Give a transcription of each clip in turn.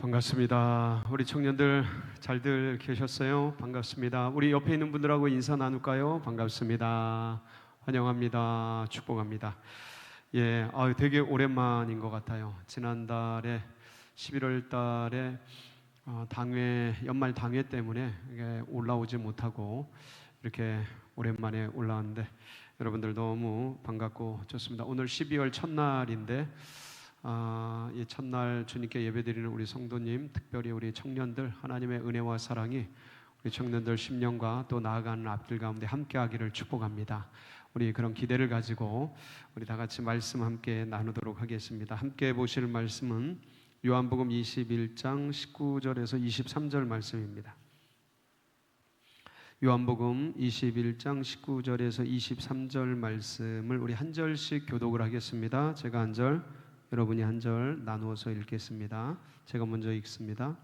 반갑습니다. 우리 청년들 잘들 계셨어요? 반갑습니다. 우리 옆에 있는 분들하고 인사 나눌까요? 반갑습니다. 환영합니다. 축복합니다. 예, 되게 오랜만인 것 같아요. 지난달에 11월 달에 당회 연말 당회 때문에 올라오지 못하고 이렇게 오랜만에 올라왔는데 여러분들 너무 반갑고 좋습니다. 오늘 12월 첫날인데 이 첫날 주님께 예배드리는 우리 성도님, 특별히 우리 청년들, 하나님의 은혜와 사랑이 우리 청년들 10년과 또 나아가는 앞길 가운데 함께하기를 축복합니다. 우리 그런 기대를 가지고 우리 다 같이 말씀 함께 나누도록 하겠습니다. 함께 보실 말씀은 요한복음 21장 19절에서 23절 말씀입니다. 요한복음 21장 19절에서 23절 말씀을 우리 한 절씩 교독을 하겠습니다. 제가 한 절, 여러분이 한 절 나누어서 읽겠습니다. 제가 먼저 읽습니다.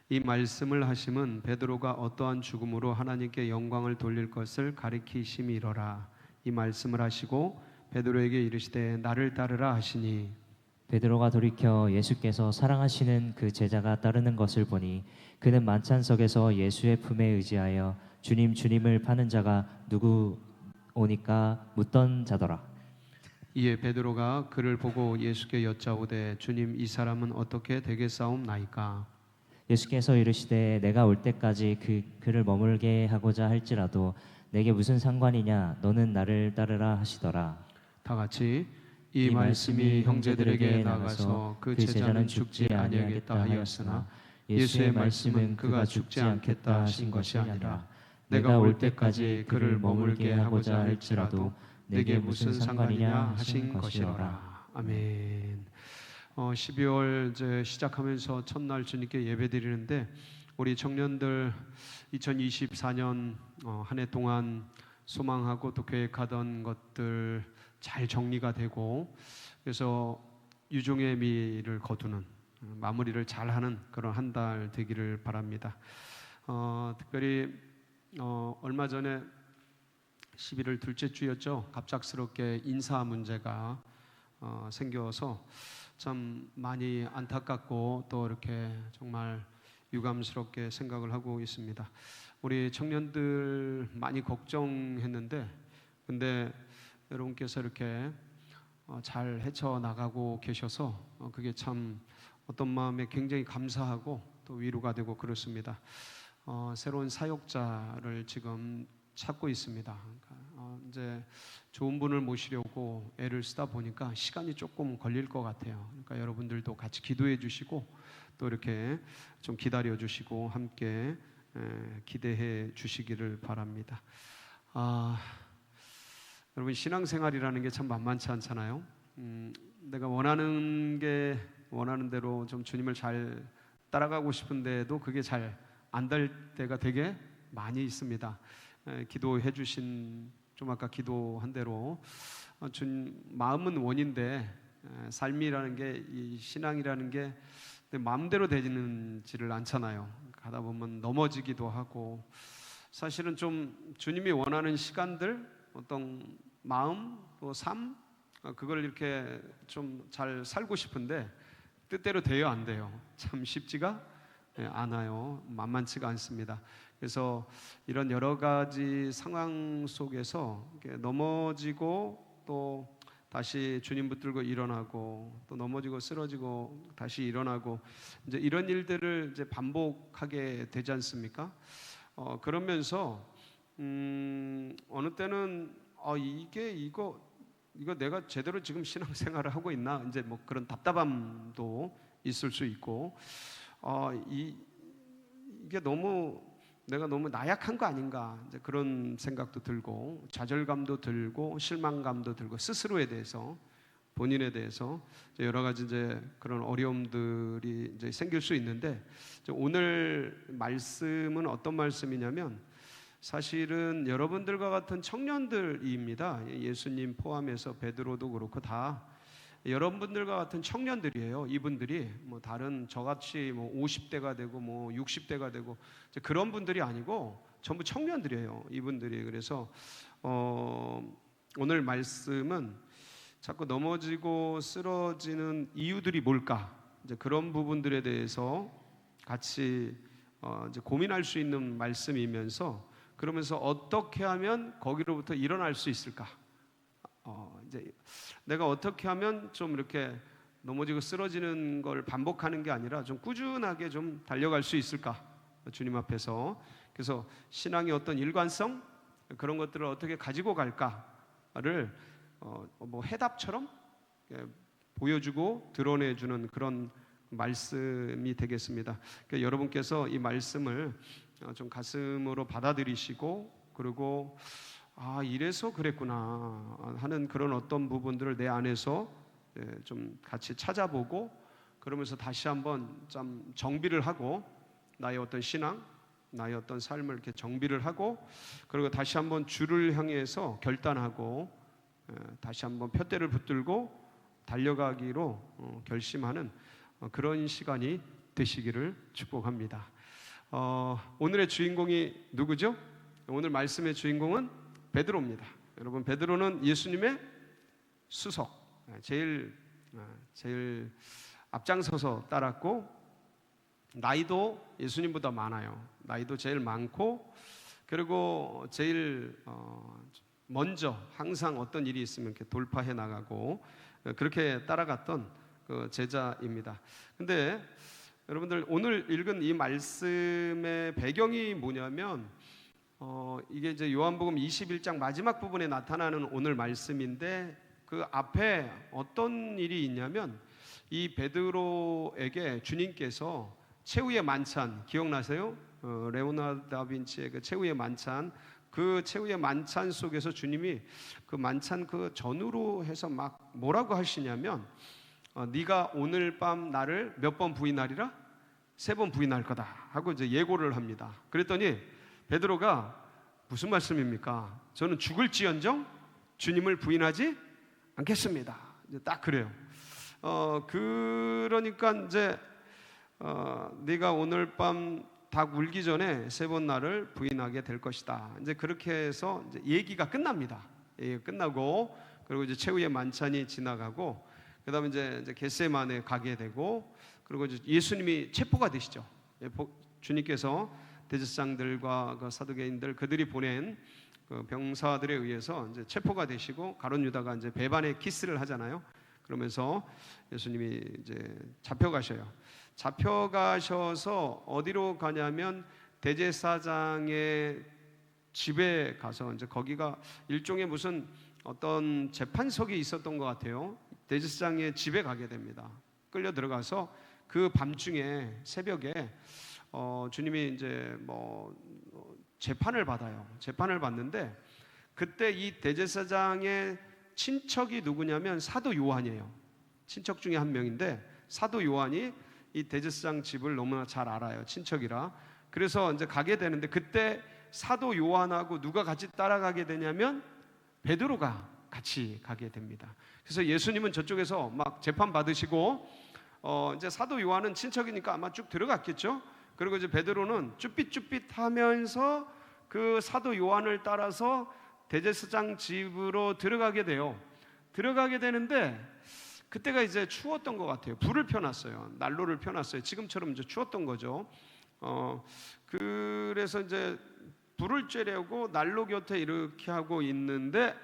이 말씀을 하심은 베드로가 어떠한 죽음으로 하나님께 영광을 돌릴 것을 가리키심이로라. 이 말씀을 하시고 베드로에게 이르시되 나를 따르라 하시니 베드로가 돌이켜 예수께서 사랑하시는 그 제자가 따르는 것을 보니 그는 만찬석에서 예수의 품에 의지하여 주님 주님을 파는 자가 누구 오니까 묻던 자더라. 이에 베드로가 그를 보고 예수께 여짜오되 주님 이 사람은 어떻게 되겠사옵나이까? 예수께서 이르시되 내가 올 때까지 그를 머물게 하고자 할지라도 내게 무슨 상관이냐 너는 나를 따르라 하시더라. 다 같이 이 말씀이 형제들에게 나가서 그 제자는 죽지 아니하겠다 하였으나 예수의 말씀은 그가 죽지 않겠다 하신 것이 아니라 내가 올 때까지 그를 머물게 하고자 할지라도 내게 무슨 상관이냐 하신 것이로라. 아멘. 12월 이제 시작하면서 첫날 주님께 예배드리는데 우리 청년들 2024년 한 해 동안 소망하고 또 계획하던 것들 잘 정리가 되고 그래서 유종의 미를 거두는 마무리를 잘하는 그런 한 달 되기를 바랍니다. 특별히 얼마 전에 11월 둘째 주였죠. 갑작스럽게 인사 문제가 생겨서 참 많이 안타깝고 또 이렇게 정말 유감스럽게 생각을 하고 있습니다. 우리 청년들 많이 걱정했는데 근데 여러분께서 이렇게 잘 헤쳐나가고 계셔서 그게 참 어떤 마음에 굉장히 감사하고 또 위로가 되고 그렇습니다. 새로운 사역자를 지금 찾고 있습니다. 이제 좋은 분을 모시려고 애를 쓰다 보니까 시간이 조금 걸릴 것 같아요. 그러니까 여러분들도 같이 기도해 주시고 또 이렇게 좀 기다려 주시고 함께 기대해 주시기를 바랍니다. 여러분 신앙생활이라는 게 참 만만치 않잖아요. 내가 원하는 대로 좀 주님을 잘 따라가고 싶은데도 그게 잘 안 될 때가 되게 많이 있습니다. 기도해 주신 좀 아까 기도한 대로 마음은 원인데 삶이라는 게 이 신앙이라는 게 내 마음대로 되지는지를 않잖아요. 가다 보면 넘어지기도 하고 사실은 좀 주님이 원하는 시간들 어떤 마음 또 삶 그걸 이렇게 좀 잘 살고 싶은데 뜻대로 돼요 안 돼요? 참 쉽지가 않아요. 만만치가 않습니다. 그래서 이런 여러 가지 상황 속에서 넘어지고 또 다시 주님 붙들고 일어나고 또 넘어지고 쓰러지고 다시 일어나고 이제 이런 일들을 이제 반복하게 되지 않습니까? 그러면서 어느 때는 이거 내가 제대로 지금 신앙생활을 하고 있나 이제 뭐 그런 답답함도 있을 수 있고 이게 내가 너무 나약한 거 아닌가 이제 그런 생각도 들고 좌절감도 들고 실망감도 들고 스스로에 대해서 본인에 대해서 여러 가지 이제 그런 어려움들이 이제 생길 수 있는데 오늘 말씀은 어떤 말씀이냐면 사실은 여러분들과 같은 청년들입니다. 예수님 포함해서 베드로도 그렇고 다 여러분들과 같은 청년들이에요. 이분들이 뭐 다른 저같이 뭐 50대가 되고 뭐 60대가 되고 그런 분들이 아니고 전부 청년들이에요. 이분들이. 그래서 오늘 말씀은 자꾸 넘어지고 쓰러지는 이유들이 뭘까? 이제 그런 부분들에 대해서 같이 이제 고민할 수 있는 말씀이면서, 그러면서 어떻게 하면 거기로부터 일어날 수 있을까? 이제 내가 어떻게 하면 좀 이렇게 넘어지고 쓰러지는 걸 반복하는 게 아니라 좀 꾸준하게 좀 달려갈 수 있을까? 주님 앞에서. 그래서 신앙의 어떤 일관성, 그런 것들을 어떻게 가지고 갈까를 뭐 해답처럼 보여주고 드러내주는 그런 말씀이 되겠습니다. 그러니까 여러분께서 이 말씀을 좀 가슴으로 받아들이시고, 그리고 이래서 그랬구나 하는 그런 어떤 부분들을 내 안에서 좀 같이 찾아보고, 그러면서 다시 한번 좀 정비를 하고, 나의 어떤 신앙, 나의 어떤 삶을 이렇게 정비를 하고, 그리고 다시 한번 주를 향해서 결단하고, 다시 한번 푯대를 붙들고 달려가기로 결심하는 그런 시간이 되시기를 축복합니다. 오늘의 주인공이 누구죠? 오늘 말씀의 주인공은 베드로입니다. 여러분, 베드로는 예수님의 수석, 제일 앞장서서 따랐고, 나이도 예수님보다 많아요. 나이도 제일 많고, 그리고 제일 먼저 항상 어떤 일이 있으면 이렇게 돌파해 나가고, 그렇게 따라갔던 그 제자입니다. 근데 여러분들, 오늘 읽은 이 말씀의 배경이 뭐냐면, 이게 이제 요한복음 21장 마지막 부분에 나타나는 오늘 말씀인데, 그 앞에 어떤 일이 있냐면, 이 베드로에게 주님께서 최후의 만찬, 기억나세요? 레오나르도 다빈치의 그 최후의 만찬, 그 최후의 만찬 속에서 주님이 그 만찬 그 전후로 해서 막 뭐라고 하시냐면, 네가 오늘 밤 나를 몇 번 부인하리라? 3번 부인할 거다 하고 이제 예고를 합니다. 그랬더니 베드로가 무슨 말씀입니까? 저는 죽을지언정 주님을 부인하지 않겠습니다. 이제 딱 그래요. 그러니까 이제 네가 오늘 밤 닭 울기 전에 3번 나를 부인하게 될 것이다. 이제 그렇게 해서 이제 얘기가 끝납니다. 얘기가 끝나고, 그리고 이제 최후의 만찬이 지나가고, 그다음에 이제 겟세마네 가게 되고, 그리고 이제 예수님이 체포가 되시죠. 주님께서 대제사장들과 그 사두개인들, 그들이 보낸 그 병사들에 의해서 이제 체포가 되시고, 가룟 유다가 이제 배반의 키스를 하잖아요. 그러면서 예수님이 이제 잡혀가셔요. 잡혀가셔서 어디로 가냐면 대제사장의 집에 가서, 이제 거기가 일종의 무슨 어떤 재판석이 있었던 것 같아요. 대제사장의 집에 가게 됩니다. 끌려 들어가서 그 밤중에 새벽에 주님이 이제 뭐 재판을 받아요. 재판을 받는데, 그때 이 대제사장의 친척이 누구냐면 사도 요한이에요. 친척 중에 한 명인데, 사도 요한이 이 대제사장 집을 너무나 잘 알아요. 친척이라. 그래서 이제 가게 되는데, 그때 사도 요한하고 누가 같이 따라가게 되냐면 베드로가 같이 가게 됩니다. 그래서 예수님은 저쪽에서 막 재판 받으시고, 이제 사도 요한은 친척이니까 아마 쭉 들어갔겠죠. 그리고 이제 베드로는 쭈삣쭈삣하면서 그 사도 요한을 따라서 대제사장 집으로 들어가게 돼요. 들어가게 되는데, 그때가 이제 추웠던 것 같아요. 불을 펴놨어요. 난로를 펴놨어요. 지금처럼 이제 추웠던 거죠. 그래서 이제 불을 쬐려고 난로 곁에 이렇게 하고 있는데,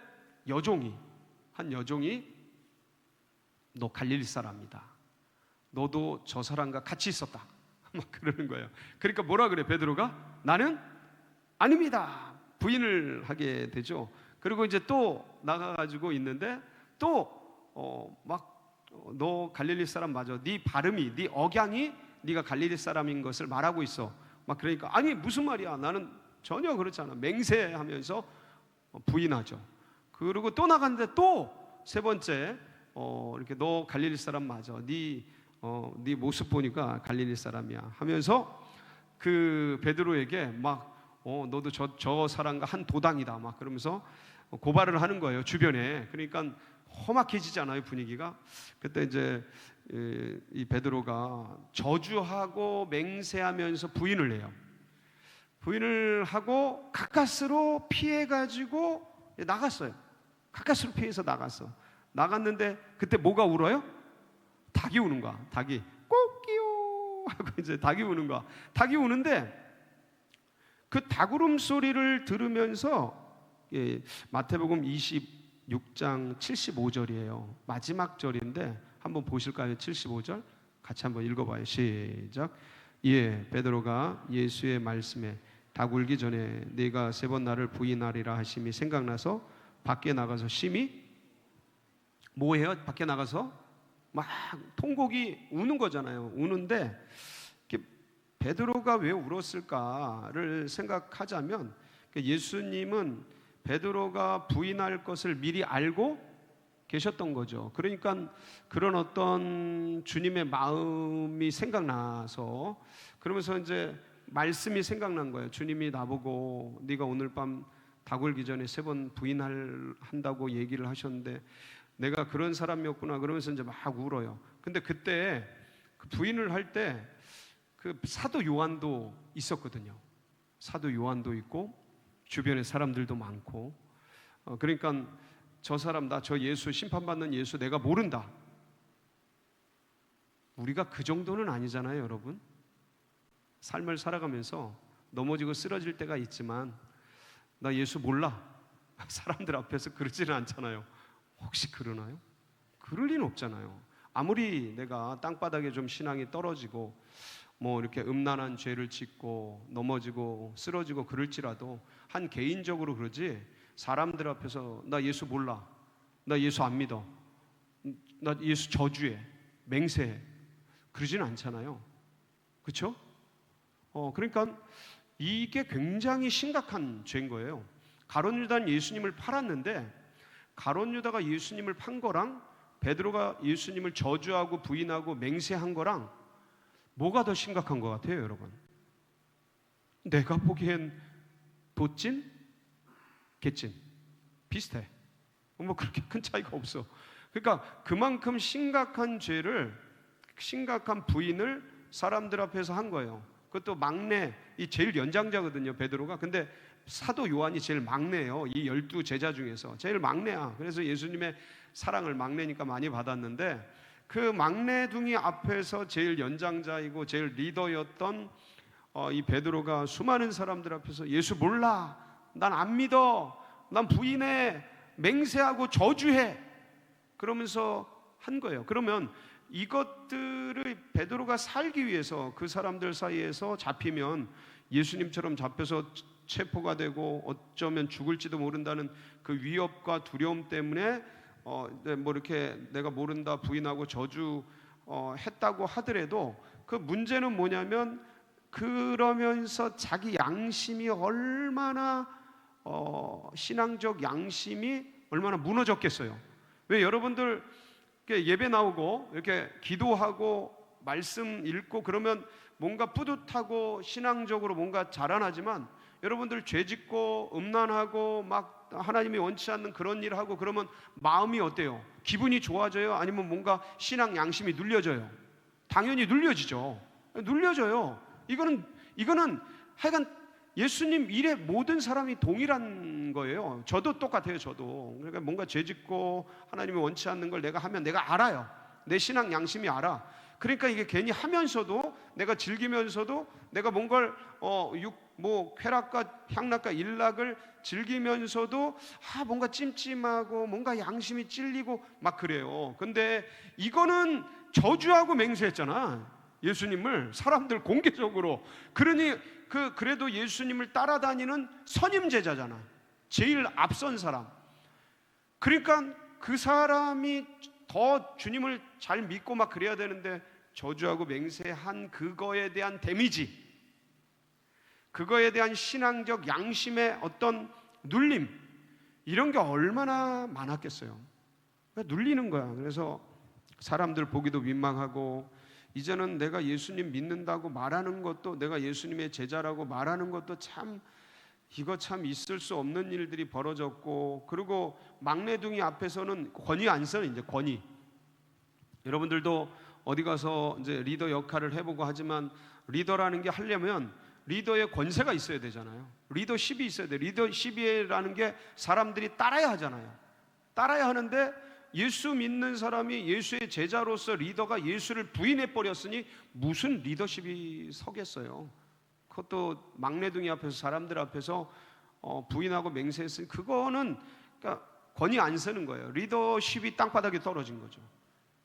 한 여종이 너 갈릴리 사람이다. 너도 저 사람과 같이 있었다. 막 그러는 거예요. 그러니까 뭐라 그래 베드로가? 나는 아닙니다. 부인을 하게 되죠. 그리고 이제 또 나가가지고 있는데, 또 막 너 갈릴리 사람 맞아. 네 발음이, 네 억양이 네가 갈릴리 사람인 것을 말하고 있어. 막 그러니까 아니 무슨 말이야? 나는 전혀 그렇지 않아. 맹세하면서 부인하죠. 그리고 또 나갔는데 또 3번째 이렇게 너 갈릴리 사람 맞아. 네 모습 보니까 갈릴리 사람이야 하면서 그 베드로에게 막 너도 저 사람과 한 도당이다 막 그러면서 고발을 하는 거예요, 주변에. 그러니까 험악해지잖아요, 분위기가. 그때 이제 이 베드로가 저주하고 맹세하면서 부인을 해요. 부인을 하고 가까스로 피해가지고 나갔어요. 가까스로 피해서 나갔는데 그때 뭐가 울어요? 닭이 우는 거야. 닭이 꽁 하고 이제 닭이 우는 거야. 닭이 우는데 그 닭 울음소리를 들으면서 마태복음 26장 75절이에요. 마지막 절인데 한번 보실까요? 75절 같이 한번 읽어봐요. 시작. 예, 베드로가 예수의 말씀에 닭 울기 전에 네가 3번 나를 부인하리라 하심이 생각나서 밖에 나가서 심히 뭐해요? 밖에 나가서 막 통곡이 우는 거잖아요. 우는데 베드로가 왜 울었을까를 생각하자면 예수님은 베드로가 부인할 것을 미리 알고 계셨던 거죠. 그러니까 그런 어떤 주님의 마음이 생각나서 그러면서 이제 말씀이 생각난 거예요. 주님이 나보고 네가 오늘 밤 닭 울기 전에 3번 부인한다고 얘기를 하셨는데 내가 그런 사람이었구나. 그러면서 이제 막 울어요. 근데 그때 그 부인을 할 때 그 사도 요한도 있었거든요. 사도 요한도 있고 주변에 사람들도 많고 그러니까 저 사람 저 예수 심판받는 예수 내가 모른다. 우리가 그 정도는 아니잖아요, 여러분. 삶을 살아가면서 넘어지고 쓰러질 때가 있지만 나 예수 몰라. 사람들 앞에서 그러지는 않잖아요. 혹시 그러나요? 그럴 리는 없잖아요. 아무리 내가 땅바닥에 좀 신앙이 떨어지고 뭐 이렇게 음란한 죄를 짓고 넘어지고 쓰러지고 그럴지라도 한 개인적으로 그러지 사람들 앞에서 나 예수 몰라. 나 예수 안 믿어. 나 예수 저주해. 맹세해. 그러지는 않잖아요. 그렇죠? 그러니까 이게 굉장히 심각한 죄인 거예요. 가룟 유다는 예수님을 팔았는데 가룟 유다가 예수님을 판 거랑 베드로가 예수님을 저주하고 부인하고 맹세한 거랑 뭐가 더 심각한 것 같아요, 여러분? 내가 보기엔 도찐, 개찐 비슷해. 뭐 그렇게 큰 차이가 없어. 그러니까 그만큼 심각한 죄를, 심각한 부인을 사람들 앞에서 한 거예요. 그것도 막내, 이 제일 연장자거든요, 베드로가. 근데 사도 요한이 제일 막내예요. 이 12 제자 중에서 제일 막내야. 그래서 예수님의 사랑을 막내니까 많이 받았는데 그 막내둥이 앞에서 제일 연장자이고 제일 리더였던 이 베드로가 수많은 사람들 앞에서 예수 몰라, 난 안 믿어, 난 부인해, 맹세하고 저주해 그러면서 한 거예요. 그러면 이것들을 베드로가 살기 위해서 그 사람들 사이에서 잡히면 예수님처럼 잡혀서 체포가 되고 어쩌면 죽을지도 모른다는 그 위협과 두려움 때문에 뭐 이렇게 내가 모른다 부인하고 저주 했다고 하더라도 그 문제는 뭐냐면 그러면서 자기 양심이 얼마나 신앙적 양심이 얼마나 무너졌겠어요. 왜 여러분들 예배 나오고 이렇게 기도하고 말씀 읽고 그러면 뭔가 뿌듯하고 신앙적으로 뭔가 자라나지만 여러분들 죄짓고 음란하고 막 하나님이 원치 않는 그런 일을 하고 그러면 마음이 어때요? 기분이 좋아져요? 아니면 뭔가 신앙 양심이 눌려져요? 당연히 눌려지죠. 눌려져요. 이거는 하여간 예수님 일에 모든 사람이 동일한 거예요. 저도 똑같아요. 저도. 그러니까 뭔가 죄짓고 하나님이 원치 않는 걸 내가 하면 내가 알아요. 내 신앙 양심이 알아. 그러니까 이게 괜히 하면서도 내가 즐기면서도 내가 뭔가를 쾌락과 향락과 일락을 즐기면서도 뭔가 찜찜하고 뭔가 양심이 찔리고 막 그래요. 근데 이거는 저주하고 맹세했잖아. 예수님을 사람들 공개적으로. 그러니 그래도 예수님을 따라다니는 선임 제자잖아. 제일 앞선 사람. 그러니까 그 사람이 더 주님을 잘 믿고 막 그래야 되는데 저주하고 맹세한 그거에 대한 데미지, 그거에 대한 신앙적 양심의 어떤 눌림, 이런 게 얼마나 많았겠어요. 그러니까 눌리는 거야. 그래서 사람들 보기도 민망하고 이제는 내가 예수님 믿는다고 말하는 것도, 내가 예수님의 제자라고 말하는 것도 이거 참 있을 수 없는 일들이 벌어졌고, 그리고 막내둥이 앞에서는 권위 안 써요. 이제 권위. 여러분들도 어디 가서 이제 리더 역할을 해보고 하지만 리더라는 게 하려면 리더의 권세가 있어야 되잖아요. 리더십이 있어야 돼. 리더십이라는 게 사람들이 따라야 하잖아요. 따라야 하는데 예수 믿는 사람이 예수의 제자로서 리더가 예수를 부인해 버렸으니 무슨 리더십이 서겠어요? 그것도 막내둥이 앞에서, 사람들 앞에서 부인하고 맹세했으니 그거는 그러니까 권위 안 서는 거예요. 리더십이 땅바닥에 떨어진 거죠.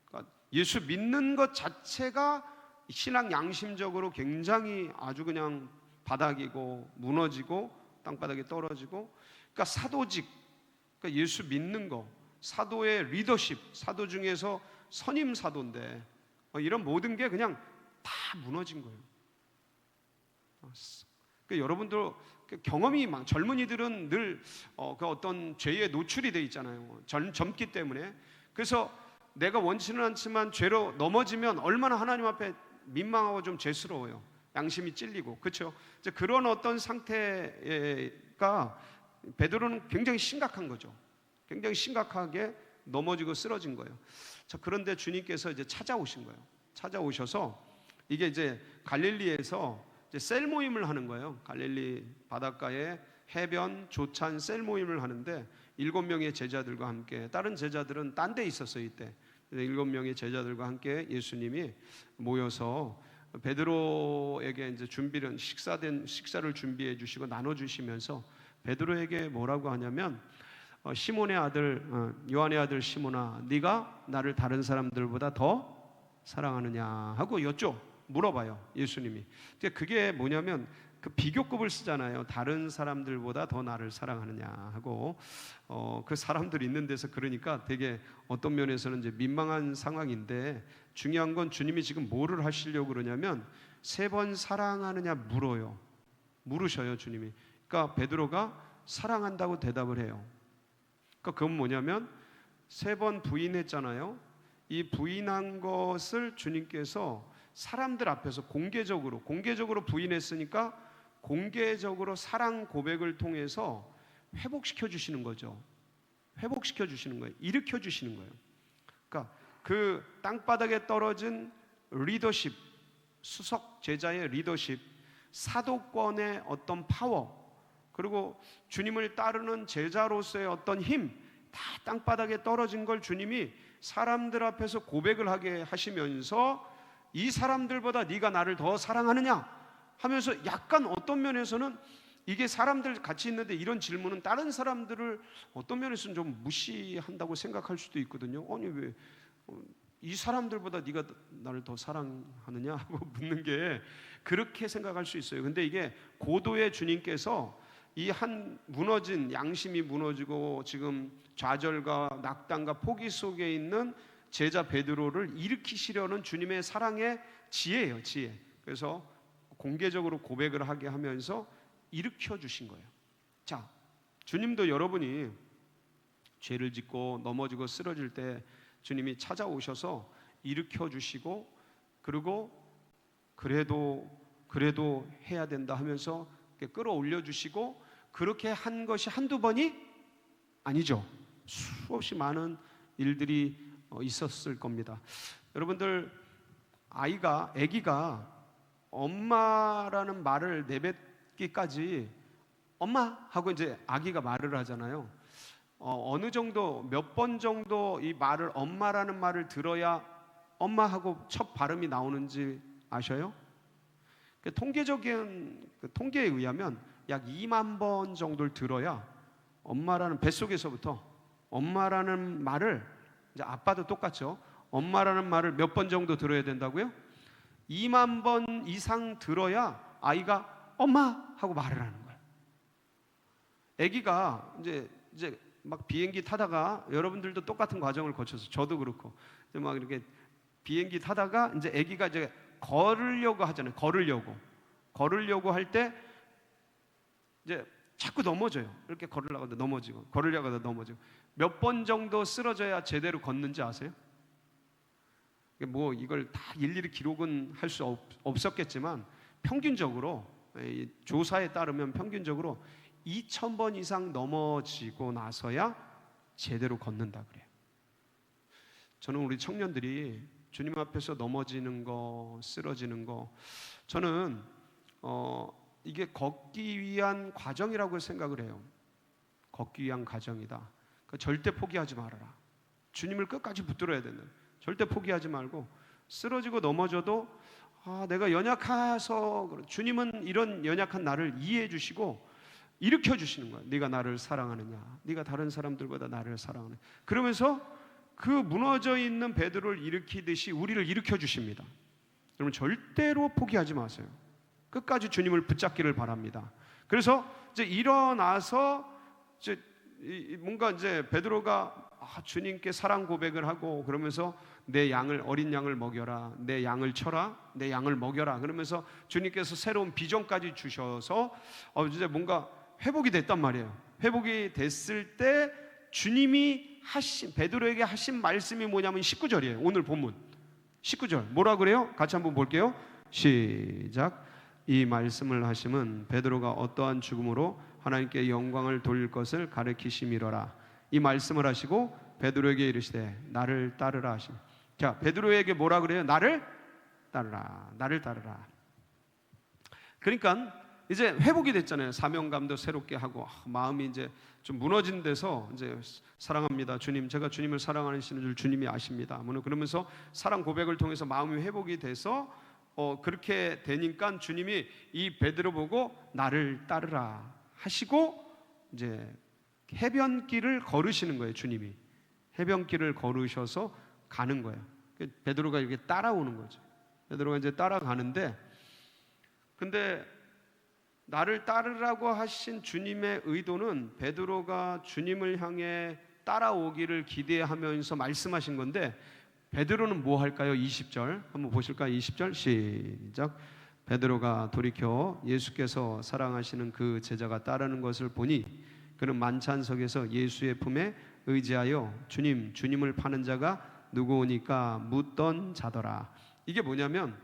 그러니까 예수 믿는 것 자체가 신앙 양심적으로 굉장히 아주 그냥 바닥이고 무너지고 땅바닥에 떨어지고, 그러니까 사도직, 그러니까 예수 믿는 거, 사도의 리더십, 사도 중에서 선임 사도인데 이런 모든 게 그냥 다 무너진 거예요. 그러니까 여러분들 경험이 젊은이들은 늘 그 어떤 죄에 노출이 돼 있잖아요. 젊기 때문에. 그래서 내가 원치는 않지만 죄로 넘어지면 얼마나 하나님 앞에 민망하고 좀 죄스러워요. 양심이 찔리고, 그렇죠? 이제 그런 어떤 상태가 베드로는 굉장히 심각한 거죠. 굉장히 심각하게 넘어지고 쓰러진 거예요. 자, 그런데 주님께서 이제 찾아오신 거예요. 찾아오셔서 이게 이제 갈릴리에서 이제 셀 모임을 하는 거예요. 갈릴리 바닷가에 해변 조찬 셀 모임을 하는데 7명의 제자들과 함께, 다른 제자들은 딴 데 있었어요 이때. 7명의 제자들과 함께 예수님이 모여서 베드로에게 이제 식사를 준비해 주시고 나눠 주시면서 베드로에게 뭐라고 하냐면 시몬의 아들, 요한의 아들 시몬아, 네가 나를 다른 사람들보다 더 사랑하느냐 하고 물어봐요 예수님이. 그게 뭐냐면 그 비교급을 쓰잖아요. 다른 사람들보다 더 나를 사랑하느냐 하고 그 사람들이 있는 데서, 그러니까 되게 어떤 면에서는 이제 민망한 상황인데, 중요한 건 주님이 지금 뭐를 하시려고 그러냐면 3번 사랑하느냐 물으셔요 주님이. 그러니까 베드로가 사랑한다고 대답을 해요. 그러니까 그건 뭐냐면 3번 부인했잖아요. 이 부인한 것을 주님께서 사람들 앞에서 공개적으로 부인했으니까 공개적으로 사랑 고백을 통해서 회복시켜 주시는 거죠. 회복시켜 주시는 거예요. 일으켜 주시는 거예요. 그러니까 그 땅바닥에 떨어진 리더십, 수석 제자의 리더십, 사도권의 어떤 파워, 그리고 주님을 따르는 제자로서의 어떤 힘, 다 땅바닥에 떨어진 걸 주님이 사람들 앞에서 고백을 하게 하시면서 이 사람들보다 네가 나를 더 사랑하느냐 하면서, 약간 어떤 면에서는 이게 사람들 같이 있는데 이런 질문은 다른 사람들을 어떤 면에서는 좀 무시한다고 생각할 수도 있거든요. 아니 왜 이 사람들보다 네가 나를 더 사랑하느냐 하고 묻는 게 그렇게 생각할 수 있어요. 근데 이게 고도의 주님께서 이 한 무너진, 양심이 무너지고 지금 좌절과 낙담과 포기 속에 있는 제자 베드로를 일으키시려는 주님의 사랑의 지혜예요, 지혜. 그래서 공개적으로 고백을 하게 하면서 일으켜 주신 거예요. 자, 주님도 여러분이 죄를 짓고 넘어지고 쓰러질 때 주님이 찾아오셔서 일으켜 주시고, 그리고 그래도 해야 된다 하면서 끌어올려 주시고, 그렇게 한 것이 한두 번이 아니죠. 수없이 많은 일들이 있었을 겁니다. 여러분들, 아기가 엄마라는 말을 내뱉기까지 엄마 하고 이제 아기가 말을 하잖아요. 어느 정도, 몇 번 정도 이 말을, 엄마라는 말을 들어야 엄마 하고 첫 발음이 나오는지 아셔요? 통계적인 통계에 의하면 약 2만 번 정도를 들어야 엄마라는, 뱃속에서부터 엄마라는 말을, 이제 아빠도 똑같죠. 엄마라는 말을 몇 번 정도 들어야 된다고요? 2만 번 이상 들어야 아이가 엄마 하고 말을 하는 거예요. 아기가 이제 막 비행기 타다가, 여러분들도 똑같은 과정을 거쳐서, 저도 그렇고 이제 막 이렇게 비행기 타다가 이제 아기가 이제 걸으려고 하잖아요. 걸으려고 할 때 이제 자꾸 넘어져요. 이렇게 걸으려고 하다 넘어지고, 걸으려고 하다 넘어지고. 몇 번 정도 쓰러져야 제대로 걷는지 아세요? 뭐 이걸 다 일일이 기록은 할 수 없었겠지만 평균적으로, 조사에 따르면 평균적으로 2,000번 이상 넘어지고 나서야 제대로 걷는다 그래요. 저는 우리 청년들이 주님 앞에서 넘어지는 거, 쓰러지는 거, 저는 이게 걷기 위한 과정이라고 생각을 해요. 걷기 위한 과정이다. 그러니까 절대 포기하지 말아라. 주님을 끝까지 붙들어야 된다. 절대 포기하지 말고 쓰러지고 넘어져도 내가 연약해서 주님은 이런 연약한 나를 이해해 주시고 일으켜 주시는 거야. 네가 나를 사랑하느냐? 네가 다른 사람들보다 나를 사랑하느냐? 그러면서 그 무너져 있는 베드로를 일으키듯이 우리를 일으켜 주십니다. 여러분 절대로 포기하지 마세요. 끝까지 주님을 붙잡기를 바랍니다. 그래서 이제 일어나서 이제 뭔가 이제 베드로가 주님께 사랑 고백을 하고 그러면서 내 양을 어린 양을 먹여라, 내 양을 쳐라, 내 양을 먹여라 그러면서 주님께서 새로운 비전까지 주셔서 이제 뭔가 회복이 됐단 말이에요. 회복이 됐을 때 주님이 하신 베드로에게 하신 말씀이 뭐냐면 19절이에요. 오늘 본문 19절 뭐라 그래요? 같이 한번 볼게요. 시작. 이 말씀을 하심은 베드로가 어떠한 죽음으로 하나님께 영광을 돌릴 것을 가르치심이로라. 이 말씀을 하시고 베드로에게 이르시되 나를 따르라 하심. 자, 베드로에게 뭐라 그래요? 나를 따르라. 나를 따르라. 그러니까 이제 회복이 됐잖아요. 사명감도 새롭게 하고 마음이 이제 좀 무너진 데서 이제 사랑합니다. 주님, 제가 주님을 사랑하시는 줄 주님이 아십니다. 그러면서 사랑 고백을 통해서 마음이 회복이 돼서 그렇게 되니까 주님이 이 베드로 보고 나를 따르라 하시고 이제 해변길을 걸으시는 거예요. 주님이 해변길을 걸으셔서 가는 거예요. 베드로가 이렇게 따라오는 거죠. 베드로가 이제 따라가는데 근데 나를 따르라고 하신 주님의 의도는 베드로가 주님을 향해 따라오기를 기대하면서 말씀하신 건데 베드로는 뭐 할까요? 20절 한번 보실까요? 20절 시작. 베드로가 돌이켜 예수께서 사랑하시는 그 제자가 따르는 것을 보니 그는 만찬석에서 예수의 품에 의지하여 주님을 파는 자가 누구오니까 묻던 자더라. 이게 뭐냐면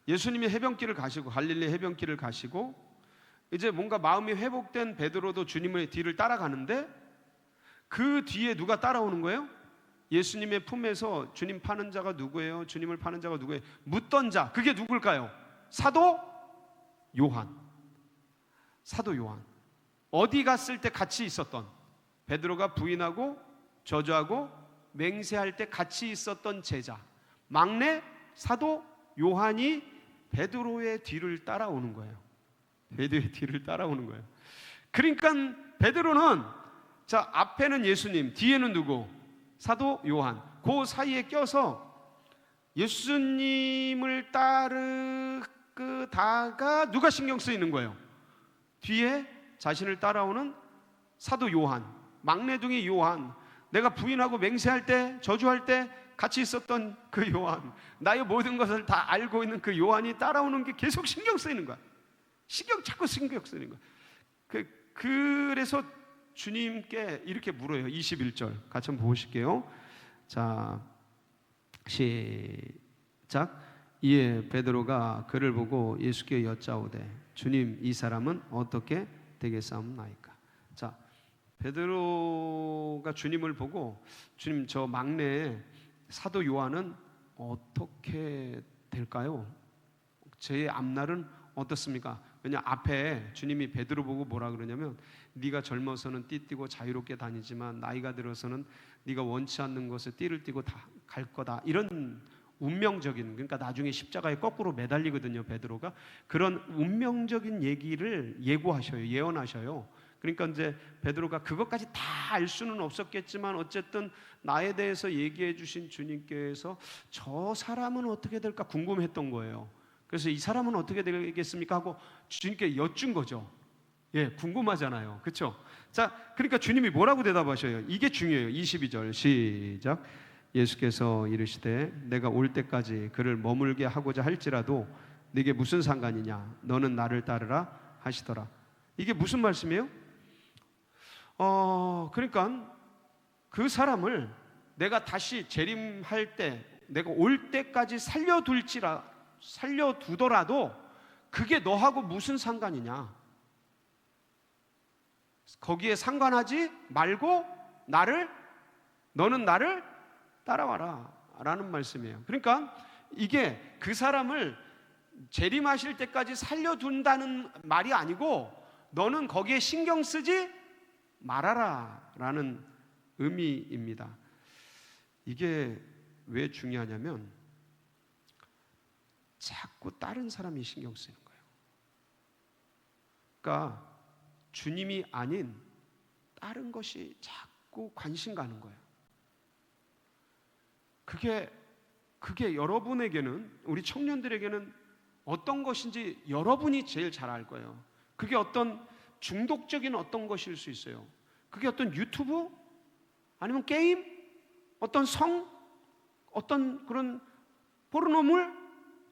예수님이 해변길을 가시고 갈릴리 해변길을 가시고 이제 뭔가 마음이 회복된 베드로도 주님의 뒤를 따라가는데 그 뒤에 누가 따라오는 거예요? 예수님의 품에서 주님 파는 자가 누구예요? 주님을 파는 자가 누구예요? 묻던 자, 그게 누굴까요? 사도 요한. 사도 요한. 어디 갔을 때 같이 있었던 베드로가 부인하고 저주하고 맹세할 때 같이 있었던 제자 막내 사도 요한이 베드로의 뒤를 따라오는 거예요. 베드로의 뒤를 따라오는 거예요. 그러니까 베드로는 자 앞에는 예수님, 뒤에는 누구? 사도 요한. 그 사이에 껴서 예수님을 따르다가 누가 신경 쓰이는 거예요? 뒤에 자신을 따라오는 사도 요한, 막내둥이 요한, 내가 부인하고 맹세할 때 저주할 때 같이 있었던 그 요한, 나의 모든 것을 다 알고 있는 그 요한이 따라오는 게 계속 신경 쓰이는 거야. 자꾸 신경 쓰이는 거야. 그래서 주님께 이렇게 물어요. 21절 같이 한번 보실게요. 자, 시작. 이에 베드로가 그를 보고 예수께 여짜오되 주님, 이 사람은 어떻게 되겠사옵나이까? 자, 베드로가 주님을 보고 주님, 저 막내 사도 요한은 어떻게 될까요? 제 앞날은 어떻습니까? 왜냐 앞에 주님이 베드로 보고 뭐라 그러냐면 네가 젊어서는 띠띠고 자유롭게 다니지만 나이가 들어서는 네가 원치 않는 것을 띠를 띠고 다 갈 거다. 이런 운명적인, 그러니까 나중에 십자가에 거꾸로 매달리거든요. 베드로가 그런 운명적인 얘기를 예고하셔요. 예언하셔요. 그러니까 이제 베드로가 그것까지 다 알 수는 없었겠지만 어쨌든 나에 대해서 얘기해 주신 주님께서 저 사람은 어떻게 될까 궁금했던 거예요. 그래서 이 사람은 어떻게 되겠습니까? 하고 주님께 여쭌 거죠. 예, 궁금하잖아요. 그렇죠? 자, 그러니까 주님이 뭐라고 대답하셔요? 이게 중요해요. 22절 시작. 예수께서 이르시되 내가 올 때까지 그를 머물게 하고자 할지라도 네게 무슨 상관이냐? 너는 나를 따르라 하시더라. 이게 무슨 말씀이에요? 그러니까 그 사람을 내가 다시 재림할 때 내가 올 때까지 살려두더라도 그게 너하고 무슨 상관이냐? 거기에 상관하지 말고 너는 나를 따라와라 라는 말씀이에요. 그러니까 이게 그 사람을 재림하실 때까지 살려둔다는 말이 아니고 너는 거기에 신경 쓰지 말아라 라는 의미입니다. 이게 왜 중요하냐면 자꾸 다른 사람이 신경 쓰이는 거예요. 그러니까 주님이 아닌 다른 것이 자꾸 관심 가는 거예요. 그게 여러분에게는, 우리 청년들에게는 어떤 것인지 여러분이 제일 잘 알 거예요. 그게 어떤 중독적인 어떤 것일 수 있어요. 그게 어떤 유튜브? 아니면 게임? 어떤 성? 어떤 그런 포르노물?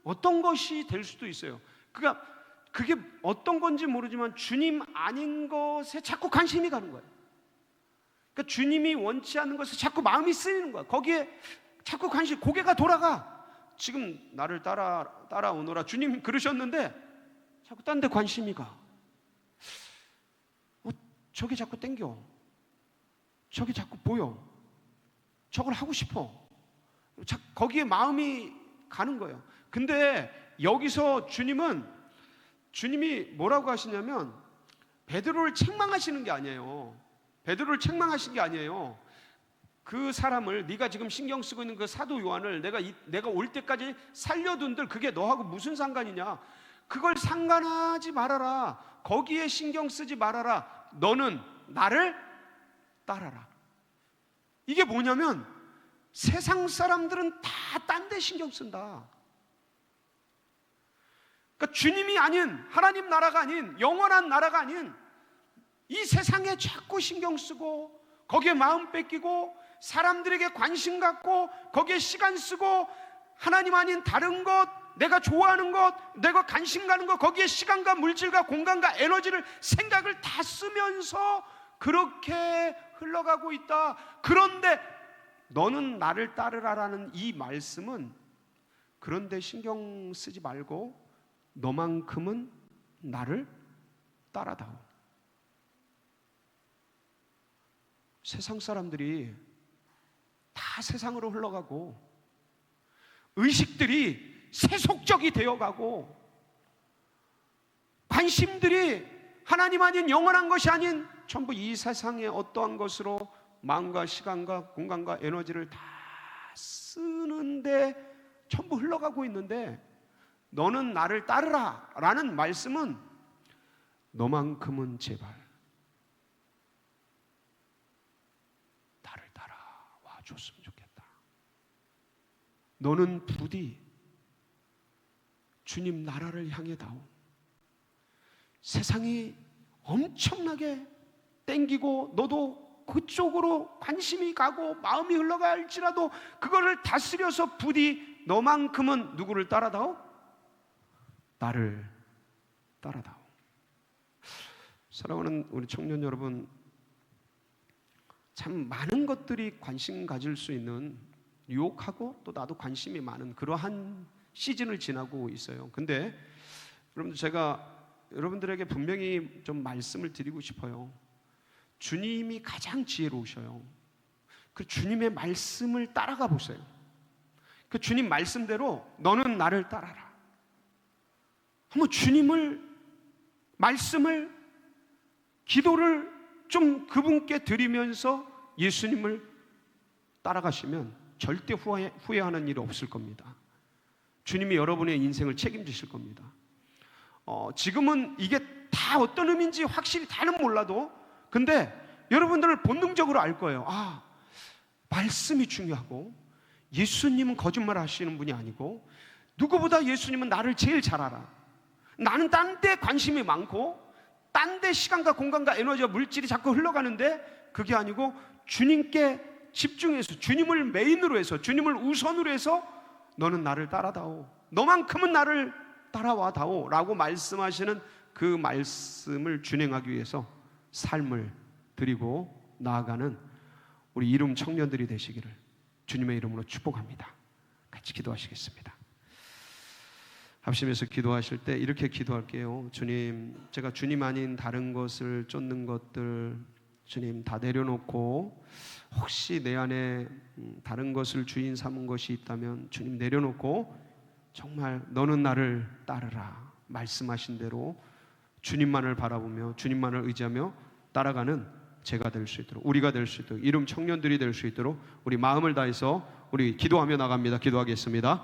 어떤 것이 될 수도 있어요. 그러니까 그게 어떤 건지 모르지만 주님 아닌 것에 자꾸 관심이 가는 거예요. 그러니까 주님이 원치 않는 것에 자꾸 마음이 쓰이는 거야. 거기에 자꾸 관심, 고개가 돌아가. 지금 나를 따라오너라 주님 그러셨는데 자꾸 딴 데 관심이 가. 저게 자꾸 땡겨. 저게 자꾸 보여. 저걸 하고 싶어. 거기에 마음이 가는 거예요. 근데 여기서 주님이 뭐라고 하시냐면 베드로를 책망하시는 게 아니에요. 베드로를 책망하신 게 아니에요. 그 사람을, 네가 지금 신경 쓰고 있는 그 사도 요한을 내가 올 때까지 살려둔들 그게 너하고 무슨 상관이냐. 그걸 상관하지 말아라. 거기에 신경 쓰지 말아라. 너는 나를 따라라. 이게 뭐냐면 세상 사람들은 다 딴 데 신경 쓴다. 그러니까 주님이 아닌, 하나님 나라가 아닌, 영원한 나라가 아닌 이 세상에 자꾸 신경 쓰고 거기에 마음 뺏기고 사람들에게 관심 갖고 거기에 시간 쓰고 하나님 아닌 다른 것, 내가 좋아하는 것, 내가 관심 가는 것, 거기에 시간과 물질과 공간과 에너지를, 생각을 다 쓰면서 그렇게 흘러가고 있다. 그런데 너는 나를 따르라라는 이 말씀은 그런데 신경 쓰지 말고 너만큼은 나를 따라다오. 세상 사람들이 다 세상으로 흘러가고 의식들이 세속적이 되어가고 관심들이 하나님 아닌 영원한 것이 아닌 전부 이 세상의 어떠한 것으로 마음과 시간과 공간과 에너지를 다 쓰는데 전부 흘러가고 있는데 너는 나를 따르라 라는 말씀은 너만큼은 제발 나를 따라와 줬으면 좋겠다. 너는 부디 주님 나라를 향해 다오. 세상이 엄청나게 땡기고 너도 그쪽으로 관심이 가고 마음이 흘러갈지라도 그거를 다스려서 부디 너만큼은 누구를 따라다오? 나를 따라다오. 사랑하는 우리 청년 여러분, 참 많은 것들이 관심 가질 수 있는, 유혹하고 또 나도 관심이 많은 그러한 시즌을 지나고 있어요. 근데 여러분들, 제가 여러분들에게 분명히 좀 말씀을 드리고 싶어요. 주님이 가장 지혜로우셔요. 그 주님의 말씀을 따라가 보세요. 그 주님 말씀대로 너는 나를 따라라. 한번 주님을, 말씀을, 기도를 좀 그분께 드리면서 예수님을 따라가시면 절대 후회하는 일이 없을 겁니다. 주님이 여러분의 인생을 책임지실 겁니다. 지금은 이게 다 어떤 의미인지 확실히 다는 몰라도, 근데 여러분들은 본능적으로 알 거예요. 아, 말씀이 중요하고 예수님은 거짓말 하시는 분이 아니고 누구보다 예수님은 나를 제일 잘 알아. 나는 딴 데 관심이 많고 딴 데 시간과 공간과 에너지와 물질이 자꾸 흘러가는데 그게 아니고 주님께 집중해서, 주님을 메인으로 해서, 주님을 우선으로 해서 너는 나를 따라다오. 너만큼은 나를 따라와 다오 라고 말씀하시는 그 말씀을 준행하기 위해서 삶을 드리고 나아가는 우리 이름 청년들이 되시기를 주님의 이름으로 축복합니다. 같이 기도하시겠습니다. 합심해서 기도하실 때 이렇게 기도할게요. 주님, 제가 주님 아닌 다른 것을 쫓는 것들 주님 다 내려놓고, 혹시 내 안에 다른 것을 주인 삼은 것이 있다면 주님 내려놓고 정말 너는 나를 따르라 말씀하신 대로 주님만을 바라보며 주님만을 의지하며 따라가는 제가 될 수 있도록, 우리가 될 수 있도록, 이름 청년들이 될 수 있도록 우리 마음을 다해서 우리 기도하며 나갑니다. 기도하겠습니다.